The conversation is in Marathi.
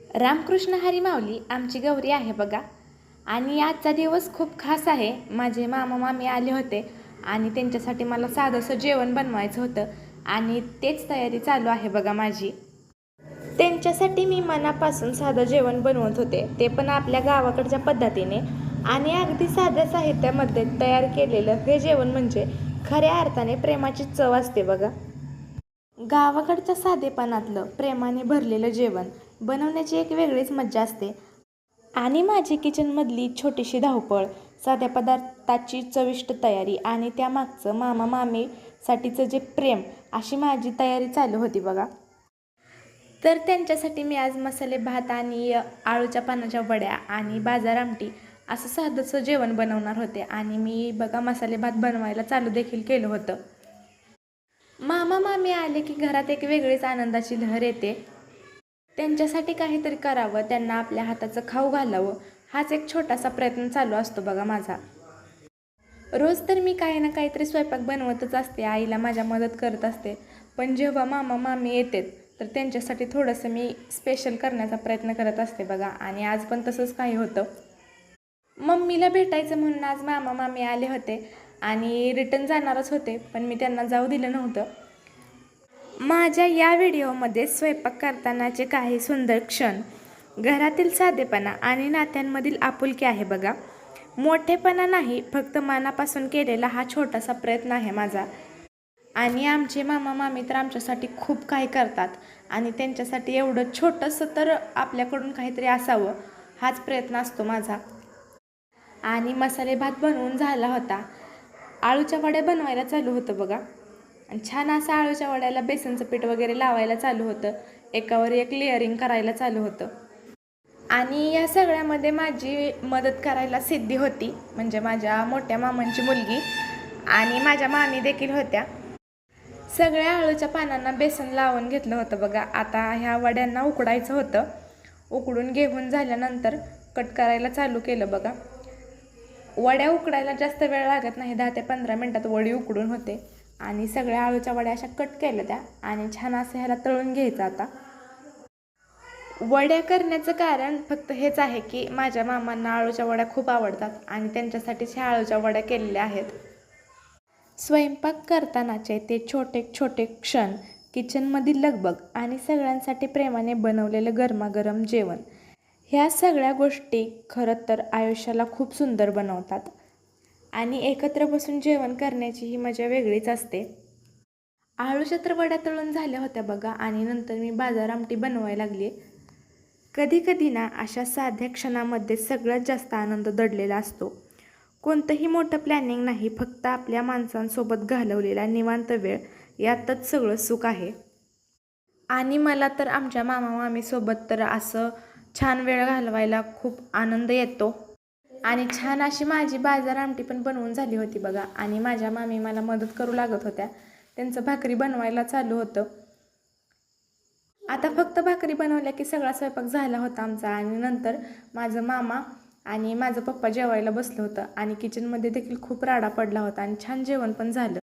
रामकृष्ण हरी माऊली आमची गौरी आहे बघा. आणि आजचा दिवस खूप खास आहे. माझे मामा मामी आले होते आणि त्यांच्यासाठी मला साधंसं जेवण बनवायचं होतं आणि तेच तयारी चालू आहे बघा माझी. त्यांच्यासाठी मी मनापासून साधं जेवण बनवत होते, ते पण आपल्या गावाकडच्या पद्धतीने आणि अगदी साध्या साहित्यामध्ये तयार केलेलं हे जेवण म्हणजे खऱ्या अर्थाने प्रेमाची चव असते बघा. गावाकडच्या साधेपणातलं प्रेमाने भरलेलं जेवण बनवण्याची एक वेगळीच मज्जा असते. आणि माझी किचनमधली छोटीशी धावपळ, साध्या पदार्थाची चविष्ट तयारी आणि त्यामागचं मामा मामीसाठीचं जे प्रेम, अशी माझी तयारी चालू होती बघा. तर त्यांच्यासाठी मी आज मसाले भात आणि आळूच्या पानाच्या वड्या आणि बाजार आमटी असं साधंसं जेवण बनवणार होते. आणि मी बघा मसाले भात बनवायला चालू देखील केलं होतं. मामा मामी आले की घरात एक वेगळीच आनंदाची लहर येते. त्यांच्यासाठी काहीतरी करावं, त्यांना आपल्या हाताचं खाऊ घालावं, हाच एक छोटासा प्रयत्न चालू असतो बघा माझा. रोज तर मी काही ना काहीतरी स्वयंपाक बनवतच असते, आईला माझ्या मदत करत असते. पण जेव्हा मामा मामी येतात तर त्यांच्यासाठी थोडंसं मी स्पेशल करण्याचा प्रयत्न करत असते बघा. आणि आज पण तसंच काही होतं. मम्मीला भेटायचं म्हणून आज मामा मामी आले होते आणि रिटर्न जाणारच होते, पण मी त्यांना जाऊ दिलं नव्हतं. माझ्या या व्हिडिओमध्ये स्वयंपाक करतानाचे काही सुंदर क्षण, घरातील साधेपणा आणि नात्यांमधील आपुलकी आहे बघा. मोठेपणा नाही, फक्त मनापासून केलेला हा छोटासा प्रयत्न आहे माझा. आणि आमचे मामा मामी तर आमच्यासाठी खूप काही करतात आणि त्यांच्यासाठी एवढं छोटंसं तर आपल्याकडून काहीतरी असावं, हाच प्रयत्न असतो माझा. आणि मसाले भात बनवून झाला होता. आळूच्या वड्या बनवायला चालू होतं बघा. आणि छान असं आळूच्या वड्याला बेसनचं पीठ वगैरे लावायला चालू होतं, एकावर एक लेअरिंग करायला चालू होतं. आणि या सगळ्यामध्ये माझी मदत करायला सिद्धी होती, म्हणजे माझ्या मोठ्या मामांची मुलगी, आणि माझ्या मामी देखील होत्या. सगळ्या आळूच्या पानांना बेसन लावून घेतलं होतं बघा. आता ह्या वड्यांना उकडायचं होतं. उकडून घेऊन झाल्यानंतर कट करायला चालू केलं बघा. वड्या उकडायला जास्त वेळ लागत नाही, 10 ते 15 मिनटात वडी उकडून होते. आणि सगळ्या आळूच्या वड्या अशा कट केल्या त्या आणि छान असं ह्याला तळून घ्यायचं. आता वड्या करण्याचं कारण फक्त हेच आहे की माझ्या मामांना आळूच्या वड्या खूप आवडतात आणि त्यांच्यासाठीच ह्या आळूच्या वड्या केलेल्या आहेत. स्वयंपाक करतानाचे ते छोटे छोटे क्षण, किचनमधील लगबग आणि सगळ्यांसाठी प्रेमाने बनवलेलं गरमागरम जेवण, ह्या सगळ्या गोष्टी खरं तर आयुष्याला खूप सुंदर बनवतात. आणि एकत्र बसून जेवण करण्याची ही मजा वेगळीच असते. आळूच्या तर वड्या तळून झाल्या होत्या बघा आणि नंतर मी बाजार आमटी बनवायला लागली. कधी कधी ना अशा साध्या क्षणामध्ये सगळ्यात जास्त आनंद दडलेला असतो. कोणतंही मोठं प्लॅनिंग नाही, फक्त आपल्या माणसांसोबत घालवलेला निवांत वेळ, यातच सगळं सुख आहे. आणि मला तर आमच्या मामा मामीसोबत तर असं छान वेळ घालवायला खूप आनंद येतो. आणि छान अशी माझी बाजार आमटी पण बनवून झाली होती बघा. आणि माझ्या मामी मला मदत करू लागत होत्या, त्यांचं भाकरी बनवायला चालू होतं. आता फक्त भाकरी बनवल्या की सगळा स्वयंपाक झाला होता आमचा. आणि नंतर माझं मामा आणि माझं पप्पा जेवायला बसलं होतं आणि किचनमध्ये देखील खूप राडा पडला होता आणि छान जेवण पण झालं.